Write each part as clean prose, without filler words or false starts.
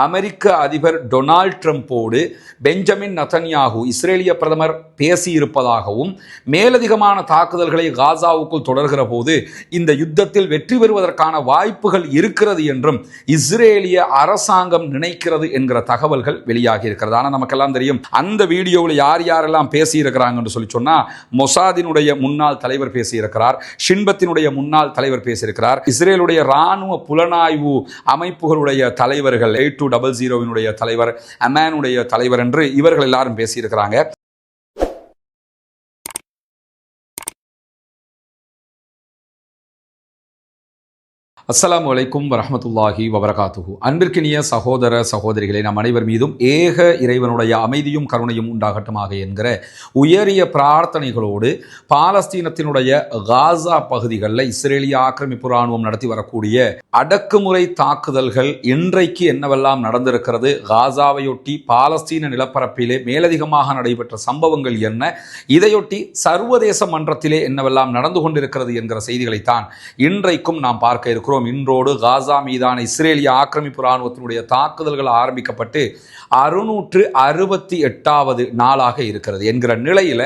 அமெரிக்க அதிபர் Donald ட்ரம்போடு Benjamin Netanyahu இஸ்ரேலிய பிரதமர் பேசியிருப்பதாகவும் மேலதிகமான தாக்குதல்களை காசாவுக்குள் தொடர்கிற போது இந்த யுத்தத்தில் வெற்றி பெறுவதற்கான வாய்ப்புகள் இருக்கிறது என்றும் இஸ்ரேலிய அரசாங்கம் நினைக்கிறது என்கிற தகவல்கள் வெளியாகி இருக்கிறது. ஆனால் நமக்கெல்லாம் தெரியும் அந்த வீடியோவில் யார் யாரெல்லாம் பேசியிருக்கிறாங்கன்னு சொல்லி சொன்னா மொசாதினுடைய முன்னாள் தலைவர் பேசியிருக்கிறார், ஷின்பத்தினுடைய முன்னாள் தலைவர் பேசியிருக்கிறார், இஸ்ரேலுடைய இராணுவ புலனாய்வு அமைப்புகளுடைய தலைவர்கள் 8200 தலைவர், அமானுடைய தலைவர் என்று இவர்கள் எல்லாரும் பேசியிருக்கிறாங்க. அஸ்ஸலாமு அலைக்கும் வரஹ்மத்துல்லாஹி வபரகாத்துஹு. அன்பிற்கினிய சகோதர சகோதரிகளை நம் அனைவர் மீதும் ஏக இறைவனுடைய அமைதியும் கருணையும் உண்டாகட்டுமாக என்கிற உயரிய பிரார்த்தனைகளோடு பாலஸ்தீனத்தினுடைய காசா பகுதிகளில் இஸ்ரேலிய ஆக்கிரமிப்பு இராணுவம் நடத்தி வரக்கூடிய அடக்குமுறை தாக்குதல்கள் இன்றைக்கு என்னவெல்லாம் நடந்திருக்கிறது, காசாவையொட்டி பாலஸ்தீன நிலப்பரப்பிலே மேலதிகமாக நடைபெற்ற சம்பவங்கள் என்ன, இதையொட்டி சர்வதேச மன்றத்திலே என்னவெல்லாம் நடந்து கொண்டிருக்கிறது என்கிற செய்திகளைத்தான் இன்றைக்கும் நாம் பார்க்க இருக்கிறோம். இன்றோடு காசா மீதான இஸ்ரேலிய ஆக்கிரமிப்பு இராணுவத்தினுடைய தாக்குதல்கள் ஆரம்பிக்கப்பட்டு 668வது நாளாக இருக்கிறது என்கிற நிலையில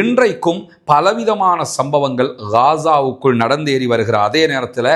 இன்றைக்கும் பலவிதமான சம்பவங்கள் காசாவுக்குள் நடந்தேறி வருகிற அதே நேரத்தில்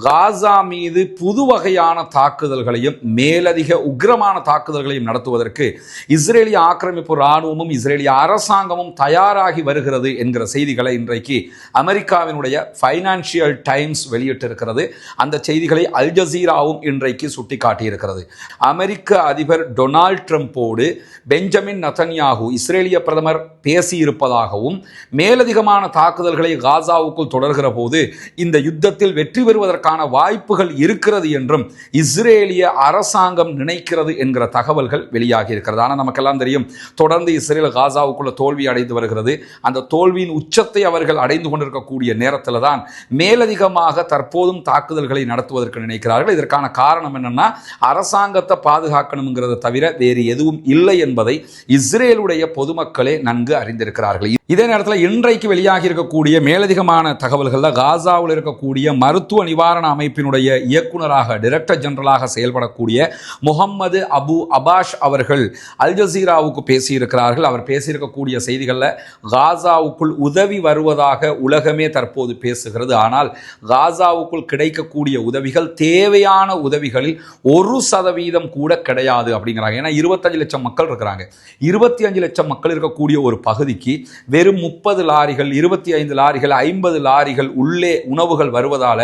காசா மீது புது வகையான தாக்குதல்களையும் மேலதிக உக்கிரமான தாக்குதல்களையும் நடத்துவதற்கு இஸ்ரேலிய ஆக்கிரமிப்பு இராணுவமும் இஸ்ரேலிய அரசாங்கமும் தயாராகி வருகிறது என்கிற செய்திகளை இன்றைக்கு அமெரிக்காவினுடைய ஃபைனான்சியல் டைம்ஸ் வெளியிட்டிருக்கிறது. அந்த செய்திகளை அல் ஜசீராவும் இன்றைக்கு சுட்டிக்காட்டியிருக்கிறது. அமெரிக்க அதிபர் டொனால்ட் ட்ரம்போடு பெஞ்சமின் நெதன்யாகு இஸ்ரேலிய பிரதமர் பேசியிருப்பதாகவும் மேலதிகமான தாக்குதல்களை காசாவுக்குள் தொடர்கிற போது இந்த யுத்தத்தில் வெற்றி பெறுவதற்கான வாய்ப்புகள் இருக்கிறது என்றும் இஸ்ரேலிய அரசாங்கம் நினைக்கிறது என்கிற தகவல்கள் வெளியாகி இருக்கிறது. ஆனால் நமக்கெல்லாம் தெரியும் தொடர்ந்து இஸ்ரேல் காசாவுக்குள்ள தோல்வி அடைந்து வருகிறது. அந்த தோல்வியின் உச்சத்தை அவர்கள் அடைந்து கொண்டிருக்கக்கூடிய நேரத்தில் தான் மேலதிகமாக தற்போதும் தாக்குதல்களை நடத்துவதற்கு நினைக்கிறார்கள். இதற்கான காரணம் என்னன்னா அரசாங்கத்தை பாதுகாக்கணுங்கிறத தவிர வேறு எதுவும் இல்லை என்பதை இஸ்ரேலுடைய பொதுமக்களே நன்கு அறிந்திருக்கிறார்கள். இதே நேரத்தில் இன்றைக்கு வெளியாகி இருக்கக்கூடிய மேலதிகமான தகவல்கள் காசாவில் இருக்கக்கூடிய மருத்துவ நிவாரண அமைப்பினுடைய இயக்குநராக டைரக்டர் ஜெனரலாக செயல்படக்கூடிய முகம்மது அபு அபாஷ் அவர்கள் அல் ஜசீராவுக்கு பேசியிருக்கிறார்கள். அவர் பேசியிருக்கக்கூடிய செய்திகளில் காசாவுக்குள் உதவி வருவதாக உலகமே தற்போது பேசுகிறது. ஆனால் காசாவுக்குள் கிடைக்கக்கூடிய உதவிகள் தேவையான உதவிகளில் 1% கூட கிடையாது அப்படிங்கிறாங்க. ஏன்னா 25 லட்சம் மக்கள் இருக்கிறாங்க. 25 லட்சம் மக்கள் இருக்கக்கூடிய ஒரு பகுதிக்கு வெறும் 30 லாரிகள், 25 லாரிகள், 50 லாரிகள் உள்ளே உணவுகள் வருவதால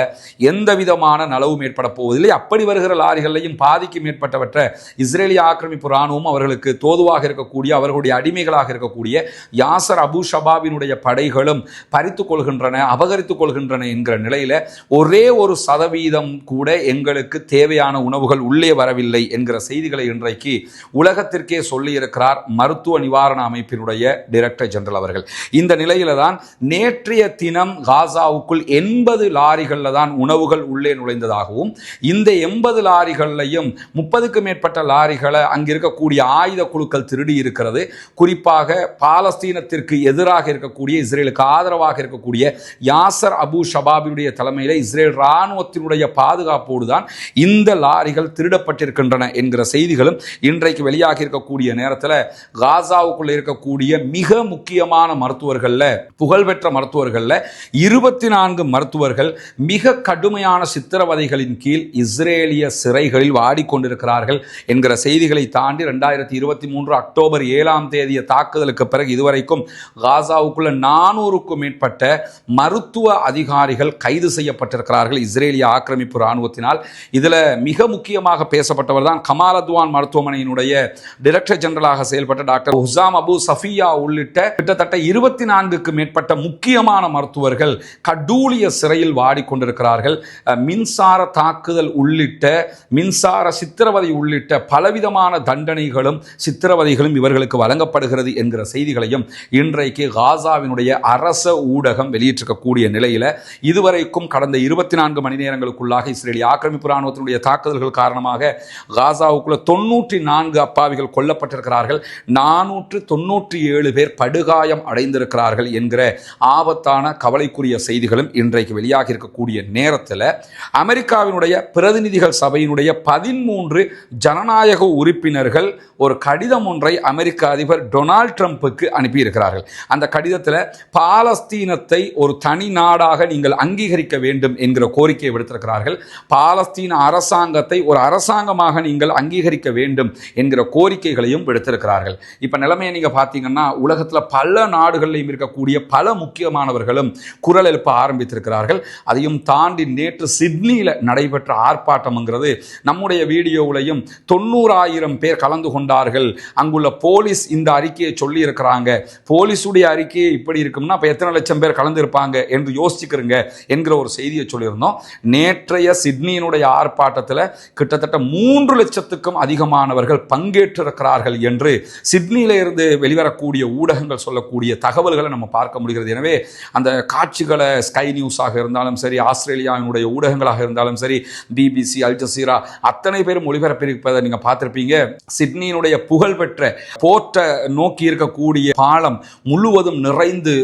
எந்த விதமான நலவும் ஏற்பட போவதில்லை. அப்படி வருகிற லாரிகளையும் பாதிக்கு மேற்பட்டவற்றை இஸ்ரேலிய ஆக்கிரமிப்பு இராணுவம் அவர்களுக்கு தோதுவாக இருக்கக்கூடிய அவர்களுடைய அடிமைகளாக இருக்கக்கூடிய யாசர் அபு ஷபாபினுடைய படைகளும் பறித்துக் கொள்கின்றன, அபகரித்துக் கொள்கின்றன என்கிற நிலையில ஒரே 1% கூட எங்களுக்கு தேவையான உணவுகள் உள்ளே வரவில்லை என்கிற செய்திகளை இன்றைக்கு உலகத்திற்கே சொல்லி இருக்கிறார் மருத்துவ நிவாரண அமைப்பினுடைய டைரக்டர் ஜெனரல் அவர்கள். இந்த நிலையில தான் நேற்றைய தினம் காசாவுக்குள் 80 லாரிகள்ல தான் உணவுகள் உள்ளே நுழைந்ததாகவும் இந்த 80 லாரிகளையும் 30க்கும் மேற்பட்ட லாரிகளை அங்கு இருக்கக்கூடிய ஆயுத குழுக்கள் திருடி இருக்கிறது. குறிப்பாக பாலஸ்தீனத்திற்கு எதிராக இருக்கக்கூடிய இஸ்ரேலுக்கு ஆதரவாக இருக்கக்கூடிய யாசர் அபு ஷபாபினுடைய தலைமையில் இஸ்ரேல் இராணுவத்தினுடைய பாதுகாப்போடு தான் இந்த லாரிகள் திருடப்பட்டிருக்கின்றன என்கிற செய்திகளும் இன்றைக்கு வெளியாகி இருக்கக்கூடிய நேரத்தில் காசாவுக்குள்ள இருக்கக்கூடிய மிக முக்கியமான மருத்துவர்கள்ல புகழ்பெற்ற மருத்துவர்கள்ல 24 மருத்துவர்கள் மிக கடுமையான சித்திரவதைகளின் கீழ் இஸ்ரேலிய சிறைகளில் வாடிக்கொண்டிருக்கிறார்கள் என்கிற செய்திகளை தாண்டி 2023 அக்டோபர் 7ஆம் தேதிய தாக்குதலுக்கு பிறகு இதுவரைக்கும் காசாவுக்குள்ள 400க்கும் மேற்பட்ட மருத்துவ அதிகாரிகள் கைது செய்யப்பட்டிருக்கிறார்கள் இஸ்ரேலிய ஆக்கிரமிப்பு இராணுவத்தினால். இதுல மிக முக்கியமாக பேசப்பட்டவர் தான் கமால் அத்வான் மருத்துவமனையினுடைய டைரக்டர் ஜெனரலாக செயல்பட்ட டாக்டர் ஹுசாம் அபு சஃபியா உள்ளிட்ட கிட்டத்தட்ட 24க்கும் மேற்பட்ட முக்கியமான மருத்துவர்கள் கடூழிய சிறையில் வாடிக்கொண்டிருக்கிறார்கள். மின்சார தாக்குதல் உள்ளிட்ட மின்சார சித்திரவதை உள்ளிட்ட பலவிதமான தண்டனைகளும் சித்திரவதைகளும் இவர்களுக்கு வழங்கப்படுகிறது என்கிற செய்திகளையும் இன்றைக்கு காசாவினுடைய அரச ஊடகம் வெளியிட்டிருக்கக்கூடிய நிலையில இதுவரைக்கும் கடந்த 24 மணி நேரங்களுக்குள்ளாக இஸ்ரேலிய ஆக்கிரமிப்பு இராணுவத்தினுடைய தாக்குதல்கள் காரணமாக காசாவுக்குள்ள 94 அப்பாவிகள் கொல்லப்பட்டிருக்கிறார்கள். 497 பேர் படுகாயம் அடைந்திருக்கிறார்கள் என்கிற ஆபத்தான கவலைக்குரிய செய்திகளும் இன்றைக்கு வெளியாக இருக்கக்கூடிய நேரத்தில் அமெரிக்காவினுடைய பிரதிநிதிகள் சபையினுடைய 13 ஜனநாயக உறுப்பினர்கள் ஒரு கடிதம் ஒன்றை அமெரிக்க அதிபர் டொனால்ட் ட்ரம்புக்கு அனுப்பியிருக்கிறார்கள். அந்த கடிதத்தில் பாலஸ்தீனத்தை ஒரு தனி நாடாக நீங்கள் அங்கீகரிக்க வேண்டும் என்கிற கோரிக்கையை விடுத்திருக்கிறார்கள். பாலஸ்தீன அரசாங்கத்தை ஒரு அரசாங்கமாக நீங்கள் அங்கீகரிக்க வேண்டும் என்கிற கோரிக்கைகளையும் விடுத்திருக்கிறார்கள். இப்ப நிலைமையை நீங்க பார்த்தீங்கன்னா உலகத்தில் பல நாடுகளிலும் இருக்கக்கூடிய பல முக்கியமானவர்களும் குரல் எழுப்ப ஆரம்பித்திருக்கிறார்கள். அதையும் தாண்டி நேற்று சிட்னியில் நடைபெற்ற ஆர்ப்பாட்டம்ங்கிறது நம்முடைய வீடியோவிலையும் 90,000 பேர் கலந்து கொண்டார்கள். அங்குள்ள போலீஸ் இந்த அறிக்கையை சொல்லி இருக்கிறாங்க. போலீஸுடைய அறிக்கையை இப்படி இருக்கும்னா அப்ப எத்தனை லட்சம் பேர் கலந்து இருப்பாங்க என்று யோசிச்சுக்கிறங்க என்கிற ஒரு செய்தியை சொல்லியிருந்தோம். நேற்றைய சிட்னியினுடைய ஆர்ப்பாட்டத்தில் கிட்டத்தட்ட 3 லட்சத்துக்கும் அதிகமானவர்கள் பங்கேற்றிருக்கிறார்கள் என்று சிட்னியில இருந்து வெளிவரக்கூடிய ஊடகங்கள் சொல்லக்கூடிய தகவல்களை நம்ம பார்க்க முடிகிறது. எனவே அந்த காட்சிகளை ஸ்கை நியூஸாக இருந்தாலும் சரி, ஆஸ்திரேலியாவினுடைய ஊடகங்களாக இருந்தாலும் சரி, பிபிசி, அல் ஜசீரா அத்தனை பேரும் ஒளிபரப்பியிருப்பதை நீங்க பார்த்திருப்பீங்க. சிட்னியினுடைய புகழ்பெற்ற போர்ட்டை நோக்கி இருக்கக்கூடிய பாலம் முழுவதும் நிறைந்து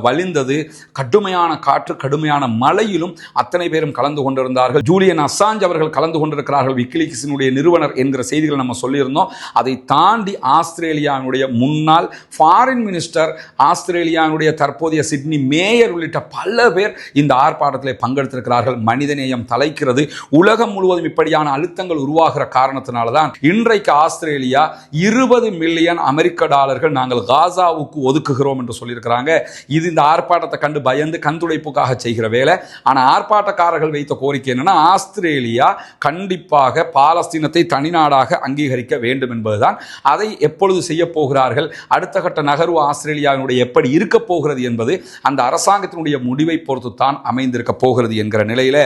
வழிந்தது. கடுமையான காற்று, கடுமையான மழையிலும் அத்தனை பேரும் கலந்து கொண்டிருந்தார்கள். ஜூலியன் அசாஞ்ச் அவர்கள் கலந்து கொண்டிருக்கிறார்கள், விக்கிலீக்ஸினுடைய நிறுவனர் என்கிற செய்திகளை நம்ம சொல்லியிருந்தோம். அதை தாண்டி ஆஸ்திரேலியாவுடைய முன்னாள் ஃபாரின் மினிஸ்டர், ஆஸ்திரேலியாவுடைய தற்போதைய சிட்னி மேயர் உள்ளிட்ட பல பேர் இந்த ஆர்ப்பாட்டத்தில் பங்கெடுத்திருக்கிறார்கள். மனிதநேயம் தலைக்கிறது. உலகம் முழுவதும் இப்படியான அழுத்தங்கள் உருவாகிற காரணத்தினால்தான் இன்றைக்கு ஆஸ்திரேலியா 20 மில்லியன் அமெரிக்க டாலர்கள் நாங்கள் காசாவுக்கு ஒதுக்குகிறோம் என்று சொல்லியிருக்கிறாங்க. இது இந்த ஆர்ப்பாட்டத்தை கண்டு பயந்து கண்துடைப்புக்காக செய்கிற வேலை. ஆனால் ஆர்ப்பாட்டக்காரர்கள் வைத்த கோரிக்கை என்னன்னா, ஆஸ்திரேலியா கண்டிப்பாக பாலஸ்தீனத்தை தனிநாடாக அங்கீகரிக்க வேண்டும் என்பதுதான். அதை எப்பொழுது செய்ய போகிறார்கள், அடுத்த கட்ட நகர்வு ஆஸ்திரேலியாவினுடைய எப்படி இருக்க போகிறது என்பது அந்த அரசாங்கத்தினுடைய முடிவை பொறுத்து தான் அமைந்திருக்க போகிறது என்கிற நிலையில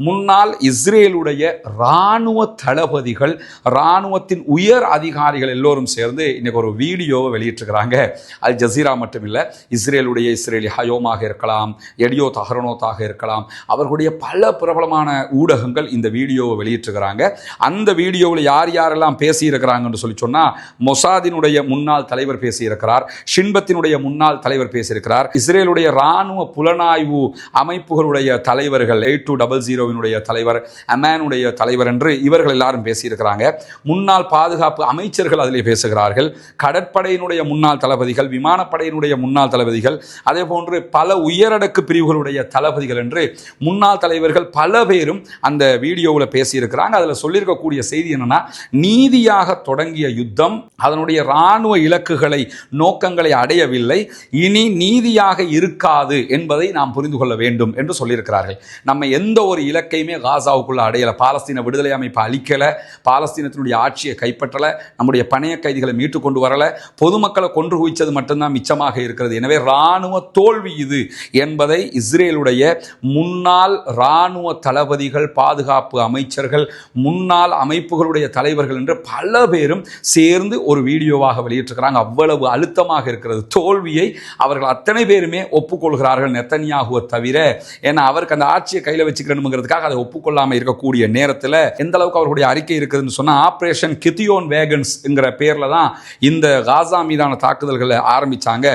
முன்னாள் இஸ்ரேலுடைய இராணுவ தளபதிகள், இராணுவத்தின் உயர் அதிகாரிகள் எல்லோரும் சேர்ந்து இன்னைக்கு ஒரு வீடியோவை வெளியிட்டிருக்கிறாங்க. அல் ஜசீரா மட்டுமில்லை, இஸ்ரேலி ஹயோமாக இருக்கலாம், எடியோ தஹரனோத்தாக இருக்கலாம், அவர்களுடைய பல பிரபலமான ஊடகங்கள் இந்த வீடியோவை வெளியிட்டிருக்கிறாங்க. அந்த வீடியோவில் யார் யாரெல்லாம் பேசியிருக்கிறாங்கன்னு சொல்லி சொன்னால், மொசாதினுடைய முன்னாள் தலைவர் பேசியிருக்கிறார், ஷின்பத்தினுடைய முன்னாள் தலைவர் பேசியிருக்கிறார், இஸ்ரேலுடைய இராணுவ புலனாய்வு அமைப்புகளுடைய தலைவர்கள் 8200 தலைவர், அமானுடைய தலைவர் என்று இவர்கள் எல்லாரும் பேசியிருக்கிறாங்க. முன்னாள் பாதுகாப்பு அமைச்சர்கள் அதிலே பேசுகிறார்கள். கடற்படையினுடைய முன்னாள் தளபதிகள், விமானப்படையினுடைய முன்னாள் தளபதிகள், அதே போன்று பல உயரடுக்கு பிரிவுகளுடைய தளபதிகள் என்று முன்னாள் தலைவர்கள் பல பேரும் அந்த வீடியோவில் பேசியிருக்கிறாங்க. அதில் சொல்லியிருக்கக்கூடிய செய்தி என்னன்னா, நீதியாக தொடங்கிய யுத்தம் அதனுடைய இராணுவ இலக்குகளை, நோக்கங்களை அடையவில்லை, இனி நீதியாக இருக்காது என்பதை நாம் புரிந்து கொள்ள வேண்டும் என்று சொல்லியிருக்கிறார்கள். நம்ம எந்த ஒரு இலக்கையுமே காசாவுக்குள்ள அடையலை. பாலஸ்தீன விடுதலை அமைப்பை அழிக்கலை, பாலஸ்தீனத்தினுடைய ஆட்சியை கைப்பற்றலை, நம்முடைய பணைய கைதிகளை மீட்டு கொண்டு வரலை, பொதுமக்களை கொன்று குவிச்சது மட்டும்தான் மிச்சமாக இருக்கிறது. எனவே இராணுவ தோல்வி இது என்பதை இஸ்ரேலுடைய முன்னாள் இராணுவ தளபதிகள், பாதுகாப்பு அமைச்சர்கள், முன்னாள் அமைப்புகளுடைய தலைவர்கள் என்று பல பேரும் சேர்ந்து ஒரு வீடியோவாக வெளியிட்டிருக்கிறாங்க. அவ்வளவு அழுத்தமாக இருக்கிறது. தோல்வியை அவர்கள் அத்தனை பேருமே ஒப்புக்கொள்கிறார்கள், நெத்தன்யாகுவை தவிர. ஏன்னா அவருக்கு அந்த ஆட்சியை கையில் வச்சுக்கணுங்கிறதுக்காக அதை ஒப்புக்கொள்ளாமல் இருக்கக்கூடிய நேரத்தில் எந்த அளவுக்கு அவர்களுடைய அறிக்கை இருக்குதுன்னு சொன்னால், ஆபரேஷன் கிதியோன் வேகன்ஸ் என்கிற பேரில் தான் இந்த காசா மீதான தாக்குதல்களை ஆரம்பித்தாங்க.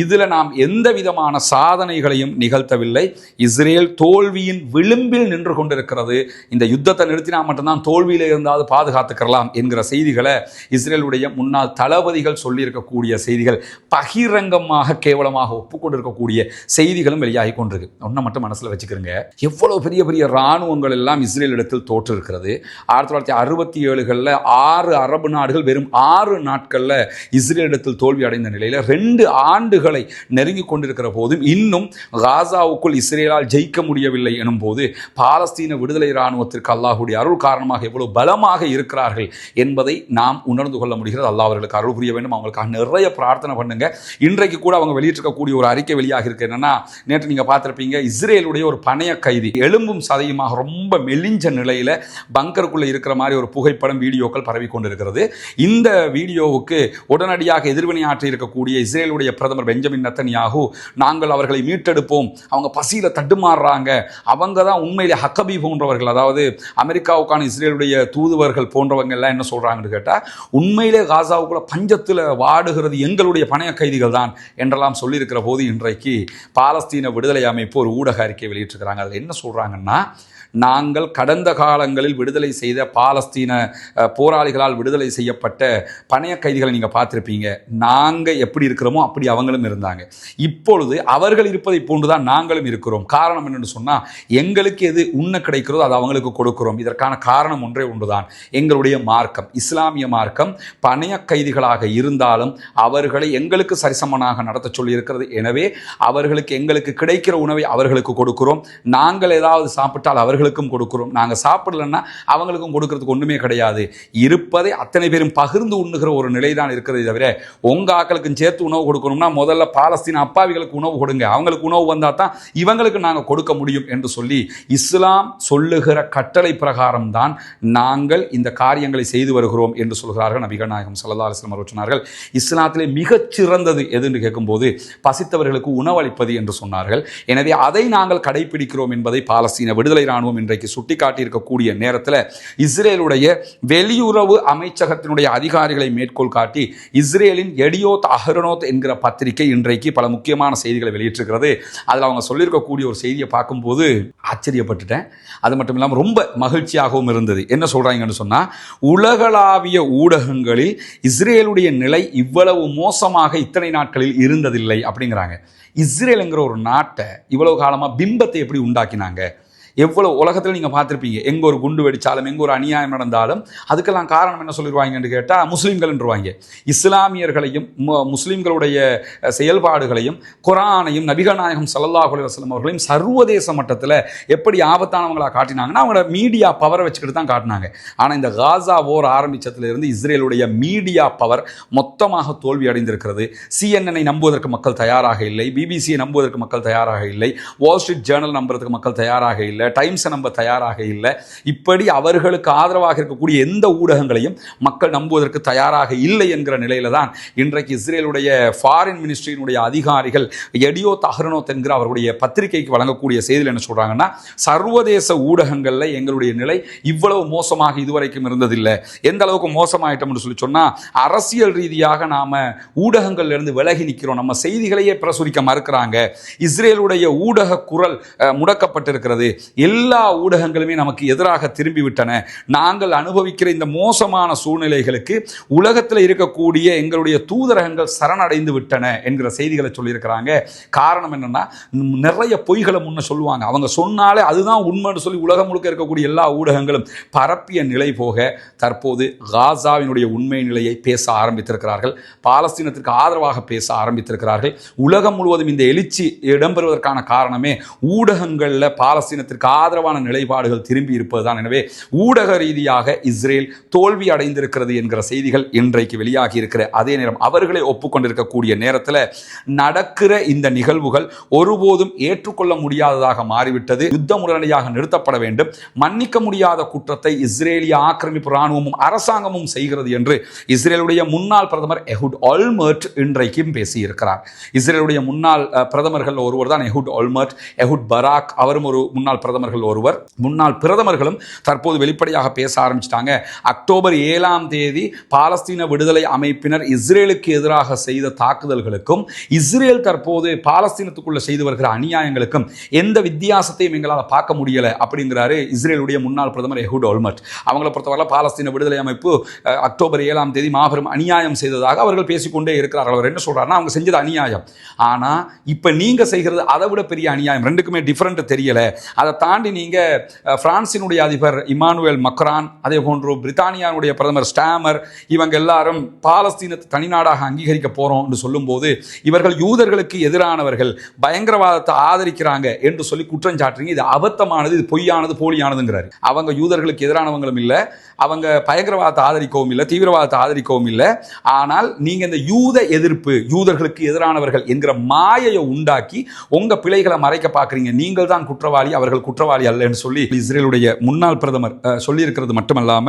இதில் நாம் எந்த விதமான சாதனைகளையும் நிகழ்த்தவில்லை. இஸ்ரேல் தோல்வியின் விளிம்பில் நின்று கொண்டிருக்கிறது. இந்த யுத்தத்தை நிறுத்தினா மட்டும்தான் தோல்வியில் இருந்தாவது பாதுகாத்துக்கலாம் என்கிற செய்திகளை இஸ்ரேலுடைய முன்னாள் தளபதிகள் சொல்லியிருக்கக்கூடிய செய்திகள், பகிரங்கமாக கேவலமாக ஒப்புக்கொண்டிருக்கக்கூடிய செய்திகளும் வெளியாகி கொண்டிருக்கு. ஒன்றை மட்டும் மனசில் வச்சுக்கிறங்க, எவ்வளவு பெரிய பெரிய இராணுவங்கள் எல்லாம் இஸ்ரேல் இடத்தில் தோற்று இருக்கிறது. 1967 6 அரபு நாடுகள் வெறும் 6 நாட்களில் இஸ்ரேல் இடத்தில் தோல்வி அடைந்த நிலையில் 2 ஆண்டுகளை நெருங்கி கொண்டிருக்கிற போதும் இன்னும் காசாவுக்குள் இஸ்ரேலால் ஜெயிக்க முடியவில்லை எனும் போது, பாலஸ்தீன விடுதலை இராணுவத்திற்கு அல்லாஹுடைய அருள் காரணமாக எவ்வளவு பலமாக இருக்கிறார்கள் என்பதை நாம் உணர்ந்து கொள்ள முடிகிறது. அல்லாஹ் அவர்களுக்கு அருள் புரிய வேண்டும். அவங்களுக்காக நிறைய பிரார்த்தனை பண்ணுங்க. இன்றைக்கு கூட அவங்க வெளியிட்டிருக்கக்கூடிய ஒரு அறிக்கை வெளியாக இருக்கு. என்னன்னா, நேற்று நீங்க பார்த்திருப்பீங்க, இஸ்ரேலுடைய ஒரு பணைய கைதி எலும்பும் சதையுமாக ரொம்ப மெலிஞ்ச நிலையில பங்கருக்குள்ள இருக்கிற மாதிரி ஒரு புகைப்படம், வீடியோக்கள் பரவி கொண்டிருக்கிறது. இந்த வீடியோவுக்கு உடனடியாக எதிர்வினை ஆற்றி இருக்கக்கூடிய இஸ்ரேலுடைய பிரதமர் பெஞ்சமின் நெத்தன்யாகு, நாங்கள் அவர்களை மீட்டெடுப்போம், அவங்க பசியில தட்டுமாறுறாங்க, அவங்க தான் உண்மையிலே ஹக்கபி போன்றவர்கள், அதாவது அமெரிக்காவுக்கான இஸ்ரேலுடைய தூதுவர்கள் போன்றவங்க எல்லாம் என்ன சொல்றாங்கன்னு கேட்டா, உண்மையிலே காசாவுக்குள்ள பஞ்சத்தில் வாடுகிறது எங்களுடைய பணைய கைதிகள் தான், என்றெல்லாம் சொல்லியிருக்கிற போது இன்றைக்கு பாலஸ்தீன விடுதலை அமைப்பு ஒரு ஊடக அறிக்கை வெளியிட்டிருக்கிறாங்க. அதில் என்ன சொல்கிறாங்கன்னா, நாங்கள் கடந்த காலங்களில் விடுதலை செய்த பாலஸ்தீன போராளிகளால் விடுதலை செய்யப்பட்ட பணைய கைதிகளை நீங்கள் பார்த்துருப்பீங்க. நாங்கள் எப்படி இருக்கிறோமோ அப்படி அவங்களும் இருந்தாங்க. இப்பொழுது அவர்கள் இருப்பதை போன்றுதான் நாங்களும் இருக்கிறோம். காரணம் என்னென்னு சொன்னால், எங்களுக்கு எது உண்ண கிடைக்கிறதோ அது அவங்களுக்கு கொடுக்கிறோம். இதற்கான காரணம் ஒன்றே ஒன்றுதான், எங்களுடைய மார்க்கம், இஸ்லாமிய மார்க்கம். பணைய கைதிகளாக இருந்தாலும் அவர்களை எங்களுக்கு சரிசமனாக நடத்த சொல்லி இருக்கிறது. எனவே அவர்களுக்கு எங்களுக்கு கிடைக்கிற உணவை அவர்களுக்கு கொடுக்கிறோம். நாங்கள் ஏதாவது சாப்பிட்டால் அவர்களுக்கும் கொடுக்கிறோம். நாங்கள் சாப்பிடலன்னா அவங்களுக்கும் கொடுக்கறதுக்கு ஒன்றுமே கிடையாது. இருப்பதை அத்தனை பேரும் பகிர்ந்து உண்ணுகிற ஒரு நிலை தான் இருக்கிறது. தவிர உங்க ஆக்களுக்கும் சேர்த்து உணவு கொடுக்கணும்னா முதல்ல பாலஸ்தீன அப்பாவிகளுக்கு உணவு கொடுங்க, அவங்களுக்கு உணவு வந்தால் தான் இவங்களுக்கு நாங்கள் கொடுக்க முடியும் என்று சொல்லி இஸ்லாம் சொல்லுகிற கட்டளை பிரகாரம் தான் நாங்கள் இந்த காரியங்களை செய்து வருகிறோம் என்று சொல்கிறார்கள் நபிகள் நாயகம் ஸல்லல்லாஹு அலைஹி வஸல்லம் அவர்கள் சொன்னார்கள். இஸ்லாத்திலே மிகச் சிறந்தது எது என்று கேட்கும்போது பசித்தவர்களுக்கு உணவளிப்பது என்று சொன்னார்கள். எனவே அதை நாங்கள் கடைபிடிக்கிறோம் என்பதை பாலஸ்தீன விடுதலை இராணுவம் இன்றைக்கு சுட்டிக்காட்டி இருக்கக்கூடிய நேரத்தில் இஸ்ரேலுடைய வெளியுறவு அமைச்சகத்தினுடைய அதிகாரிகளை மேற்கோள் காட்டி இஸ்ரேலின் எடியோத் அஹ்ரோனோத் என்கிற பத்திரிகை இன்றைக்கு பல முக்கியமான செய்திகளை வெளியிட்டிருக்கிறது. அதில் அவங்க சொல்லியிருக்கக்கூடிய ஒரு செய்தியை பார்க்கும்போது ஆச்சரியப்பட்டுட்டேன். அது மட்டும் இல்லாமல் ரொம்ப மகிழ்ச்சியாகவும் இருந்தது. என்ன சொல்றாங்கன்னு சொன்னா, உலகளாவிய ஊடகங்களில் இஸ்ரேலுடைய நிலை இவ்வளவு மோசமாக இத்தனை நாட்களில் இருந்ததில்லை அப்படிங்கிறாங்க. இஸ்ரேலுங்கிற ஒரு நாட்டை இவ்வளவு காலமாக பிம்பத்தை எப்படி உண்டாக்கினாங்க? எவ்வளோ உலகத்தில் நீங்கள் பார்த்துருப்பீங்க, எங்கே ஒரு குண்டு வெடித்தாலும் எங்கே ஒரு அநியாயம் நடந்தாலும் அதுக்கெல்லாம் காரணம் என்ன சொல்லிடுவாங்கன்னு கேட்டால் முஸ்லீம்கள்ன்றவாங்க. இஸ்லாமியர்களையும் முஸ்லீம்களுடைய செயல்பாடுகளையும் குர்ஆனையும் நபிகள் நாயகம் ஸல்லல்லாஹு அலைஹி வஸல்லம் அவர்களையும் சர்வதேச மட்டத்தில் எப்படி ஆபத்தானவங்களாக காட்டினாங்கன்னா அவங்களோட மீடியா பவரை வச்சுக்கிட்டு தான் காட்டினாங்க. ஆனால் இந்த காசா போர் ஆரம்பித்ததிலிருந்து இஸ்ரேலுடைய மீடியா பவர் மொத்தமாக தோல்வி அடைந்திருக்கிறது. சிஎன்எனை நம்புவதற்கு மக்கள் தயாராக இல்லை, பிபிசியை நம்புவதற்கு மக்கள் தயாராக இல்லை, வால் ஸ்ட்ரீட் ஜேர்னல் நம்புறதுக்கு மக்கள் தயாராக இல்லை, டைம்ஸை நம்ப தயாராக இல்லை. இப்படி அவர்களுக்கு ஆதரவாக இருக்கக்கூடிய எந்த ஊடகங்களையும் மக்கள் நம்புவதற்கு தயாராக இல்லை என்கிற நிலையில தான் இன்றைக்கு இஸ்ரேலுடைய ஃபாரின் மினிஸ்ட்ரியினுடைய அதிகாரிகள் எடியோத் அஹ்ரோனோத் என்கிற அவருடைய பத்திரிகைக்கு வழங்கக்கூடிய செய்தியில் என்ன சொல்றாங்கன்னா, சர்வதேச ஊடகங்களில் எங்களுடைய நிலை இவ்வளவு மோசமாக இதுவரைக்கும் இருந்ததில்லை. எந்த அளவுக்கு மோசமாயிட்டோம்னு சொல்லி சொன்னா, அரசியல் ரீதியாக நாம ஊடகங்கள்ல இருந்து விலகி நிற்கிறோம், நம்ம செய்திகளையே பிரசுரிக்க மறுக்கிறாங்க, இஸ்ரேலுடைய ஊடக குரல் முடக்கப்பட்டிருக்கிறது, எல்லா ஊடகங்களுமே நமக்கு எதிராக திரும்பிவிட்டன, நாங்கள் அனுபவிக்கிற இந்த மோசமான சூழ்நிலைகளுக்கு உலகத்தில் இருக்கக்கூடிய எங்களுடைய தூதரகங்கள் சரணடைந்து விட்டன என்கிற செய்திகளை சொல்லியிருக்கிறாங்க. காரணம் என்னன்னா, நிறைய பொய்களை முன்ன சொல்லுவாங்க, அவங்க சொன்னாலே அதுதான் உண்மைன்னு சொல்லி உலகம் முழுக்க இருக்கக்கூடிய எல்லா ஊடகங்களும் பரப்பிய நிலை போக தற்போது காசாவினுடைய உண்மை நிலையை பேச ஆரம்பித்திருக்கிறார்கள். பாலஸ்தீனத்திற்கு ஆதரவாக பேச ஆரம்பித்திருக்கிறார்கள். உலகம் முழுவதும் இந்த எழுச்சி இடம்பெறுவதற்கான காரணமே ஊடகங்களில் பாலஸ்தீனத்திற்கு ஆதரவான நிலைப்பாடுகள் திரும்பி இருப்பதுதான். எனவே ஊடக ரீதியாக இஸ்ரேல் தோல்வி அடைந்திருக்கிறது என்கிற செய்திகள் இன்றைக்கு வெளியாகி இருக்கிற அதே நேரம் அவர்களை ஒப்புக்கொண்டிருக்கக்கூடிய நேரத்தில் நடக்கிற இந்த நிகழ்வுகள் ஒருபோதும் ஏற்றுக்கொள்ள முடியாததாக மாறிவிட்டது. யுத்தம் உடனடியாக நிறுத்தப்பட வேண்டும். மன்னிக்க முடியாத குற்றத்தை இஸ்ரேலிய ஆக்கிரமிப்பு இராணுவமும் அரசாங்கமும் செய்கிறது என்று இஸ்ரேலுடைய முன்னாள் பிரதமர் எஹுட் ஒல்மர்ட் இன்றைக்கும் பேசியிருக்கிறார். இஸ்ரேலுடைய முன்னாள் பிரதமர்கள் ஒருவர் தான் எஹுட் ஒல்மர்ட். எஹுட் பராக் அவரும் ஒரு முன்னாள் பிரதமர்கள் ஒருவர். முன்னாள் பிரதமர்களும் தற்போது வெளிப்படையாக பேச ஆரம்பிச்சிட்டாங்க. அக்டோபர் 7ஆம் தேதி பாலஸ்தீன விடுதலை அமைப்பினர் இஸ்ரேலுக்கு எதிராக செய்த தாக்குதல்களுக்கும் இஸ்ரேல் தற்போது பாலஸ்தீனத்துக்குள்ள செய்து வருகிற அநியாயங்களுக்கும் எந்த வித்தியாசத்தையும் எங்களால் பார்க்க முடியல அப்படிங்கிறாரு இஸ்ரேலுடைய முன்னாள் பிரதமர் எஹுட் ஒல்மர்ட். அவங்களை பொறுத்தவரை பாலஸ்தீன விடுதலை அமைப்பு அக்டோபர் 7ஆம் தேதி மாபெரும் அநியாயம் செய்ததாக அவர்கள் பேசிக்கொண்டே இருக்கிறார்கள். அவர் என்ன சொல்றாருன்னா, அவங்க செஞ்சது அநியாயம், ஆனா இப்ப நீங்க செய்கிறது அதை விட பெரிய அநியாயம், ரெண்டுக்குமே டிஃபரெண்ட் தெரியல. அதை தாண்டி நீங்க பிரான்சினுடைய அதிபர் இமானுவேல் மக்ரான், அதே போன்று பிரித்தானியாவுடைய பிரதமர் ஸ்டாமர், இவங்க எல்லாரும் பாலஸ்தீனத்தை தனிநாடாக அங்கீகரிக்க போறோம் என்று சொல்லும் போது இவர்கள் யூதர்களுக்கு எதிரானவர்கள், பயங்கரவாதத்தை ஆதரிக்கிறாங்க என்று சொல்லி குற்றம் சாட்டுறீங்க. இது அபத்தமானது, இது பொய்யானது, போலியானதுங்கிறாரு. அவங்க யூதர்களுக்கு எதிரானவங்களும் இல்லை, அவங்க பயங்கரவாதத்தை ஆதரிக்கவும் இல்லை, தீவிரவாதத்தை ஆதரிக்கவும் இல்லை. ஆனால் நீங்க இந்த யூத எதிர்ப்பு, யூதர்களுக்கு எதிரானவர்கள் என்கிற மாயையை உண்டாக்கி உங்க பிழைகளை மறைக்க பார்க்குறீங்க. நீங்கள் தான் குற்றவாளி, அவர்கள் குற்றவாளி அல்லன்னு சொல்லி இஸ்ரேலுடைய முன்னாள் பிரதமர் சொல்லியிருக்கிறது மட்டுமல்லாம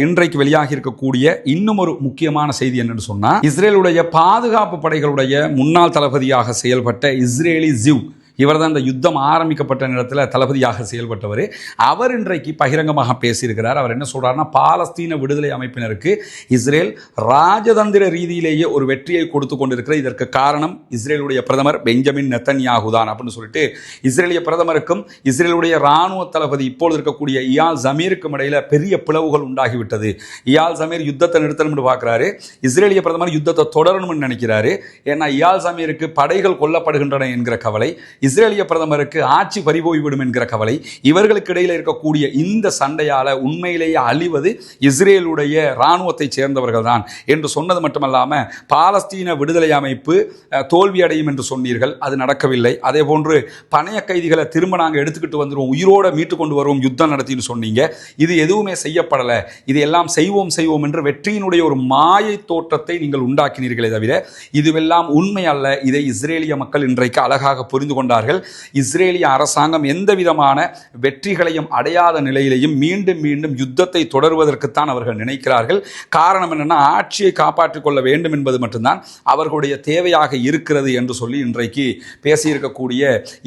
இன்றைக்கு வெளியாகி இருக்கக்கூடிய இன்னும் ஒரு முக்கியமான செய்தி என்னன்னு சொன்னா, இஸ்ரேலுடைய பாதுகாப்பு படைகளுடைய முன்னாள் தளபதியாக செயல்பட்ட இஸ்ரேலி ஜிவ் இவர் தான் இந்த யுத்தம் ஆரம்பிக்கப்பட்ட நேரத்தில் தளபதியாக செயல்பட்டவர். அவர் இன்றைக்கு பகிரங்கமாக பேசியிருக்கிறார். அவர் என்ன சொல்றாருன்னா, பாலஸ்தீன விடுதலை அமைப்பினருக்கு இஸ்ரேல் ராஜதந்திர ரீதியிலேயே ஒரு வெற்றியை கொடுத்து கொண்டிருக்கிறது. இதற்கு காரணம் இஸ்ரேலுடைய பிரதமர் பெஞ்சமின் நெத்தன்யாகு தான் அப்படின்னு சொல்லிட்டு இஸ்ரேலிய பிரதமருக்கும் இஸ்ரேலுடைய இராணுவ தளபதி இப்பொழுது இருக்கக்கூடிய இயால் ஜமீருக்கும் இடையில பெரிய பிளவுகள் உண்டாகிவிட்டது. இயால் ஜமீர் யுத்தத்தை நிறுத்தணும்னு பார்க்கிறாரு, இஸ்ரேலிய பிரதமர் யுத்தத்தை தொடரணும்னு நினைக்கிறாரு. ஏன்னா இயால் ஜமீருக்கு படைகள் கொல்லப்படுகின்றன என்கிற கவலை, இஸ்ரேலிய பிரதமருக்கு ஆட்சி பறிபோய்விடும் என்கிற கவலை. இவர்களுக்கு இடையில் இருக்கக்கூடிய இந்த சண்டையால உண்மையிலேயே அழிவது இஸ்ரேலுடைய இராணுவத்தை சேர்ந்தவர்கள் தான் என்று சொன்னது மட்டுமல்லாம, பாலஸ்தீன விடுதலை அமைப்பு தோல்வி அடையும் என்று சொன்னீர்கள், அது நடக்கவில்லை. அதே போன்று பணைய கைதிகளை திரும்ப நாங்கள் எடுத்துக்கிட்டு வந்துடுவோம், உயிரோட மீட்டு கொண்டு வருவோம் யுத்தம் நடத்தின்னு சொன்னீங்க. இது எதுவுமே செய்யப்படலை. இது எல்லாம் செய்வோம் செய்வோம் என்று வெற்றியினுடைய ஒரு மாயை தோற்றத்தை நீங்கள் உண்டாக்கினீர்களே தவிர இதுவெல்லாம் உண்மை அல்ல. இதை இஸ்ரேலிய மக்கள் இன்றைக்கு அழகாக புரிந்து கொண்டார்கள். இஸ்ரேலிய அரசாங்கம் எந்த விதமான வெற்றிகளையும் அடையாத நிலையிலேயும் மீண்டும் மீண்டும் யுத்தத்தை தொடர்வதற்குத்தான் அவர்கள் நினைக்கிறார்கள். காரணம் என்னன்னா, ஆட்சியை காப்பாற்றிக் கொள்ள வேண்டும் என்பது மட்டும்தான் அவர்களுடைய தேவையாக இருக்கிறது என்று சொல்லி இன்றைக்கு பேசியிருக்கக்கூடிய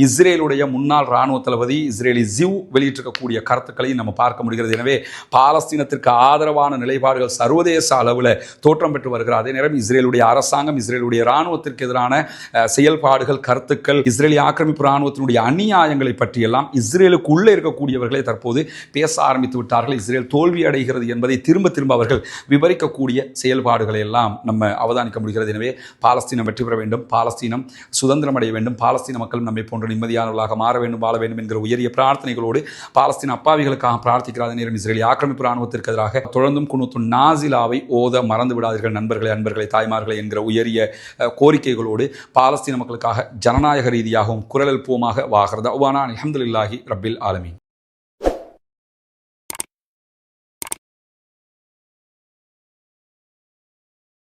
இஸ்ரேலுடைய முன்னாள் இராணுவ தளபதி இஸ்ரேலி ஜிவ் வெளியிட்டிருக்கக்கூடிய கருத்துக்களை நம்ம பார்க்க முடிகிறது. எனவே பாலஸ்தீனத்திற்கு ஆதரவான நிலைப்பாடுகள் சர்வதேச அளவில் தோற்றம் பெற்று வருகிறது. அதே நேரம் இஸ்ரேலுடைய அரசாங்கம் இஸ்ரேலுடைய இராணுவத்திற்கு எதிரான செயல்பாடுகள், கருத்துக்கள், இஸ்ரேலிய ஆக்கிரமிப்பு இராணுவத்தினுடைய அநியாயங்களை பற்றியெல்லாம் இஸ்ரேலுக்கு உள்ளே இருக்கக்கூடியவர்களை தற்போது பேச ஆரம்பித்து விட்டார்கள். இஸ்ரேல் தோல்வி அடைகிறது என்பதை திரும்ப திரும்ப அவர்கள் விவரிக்கக்கூடிய செயல்பாடுகளை எல்லாம் நம்ம அவதானிக்க முடிகிறது. எனவே பாலஸ்தீனம் வெற்றி பெற வேண்டும், பாலஸ்தீனம் சுதந்திரம் அடைய வேண்டும், பாலஸ்தீன மக்களும் நம்மை போன்ற நிம்மதியானவர்களாக மாற வேண்டும், வாழ வேண்டும் என்கிற உயரிய பிரார்த்தனைகளோடு பாலஸ்தீன அப்பாவிகளுக்காக பிரார்த்திக்கிறாத நேரம் இஸ்ரேலிய ஆக்கிரமிப்பு இராணுவத்திற்கு எதிராக தொடர்ந்தும் குனூத்து நாசிலாவை ஓத மறந்து விடாதீர்கள் நண்பர்களே, அன்பர்களே, தாய்மார்களே என்கிற உயரிய கோரிக்கைகளோடு பாலஸ்தீன மக்களுக்காக ஜனநாயக ரீதியாகவும் குரல் எழுப்புவோமாக. வாகர்தா அல்ஹம்துலில்லாஹி ரப்பில் ஆலமீன்.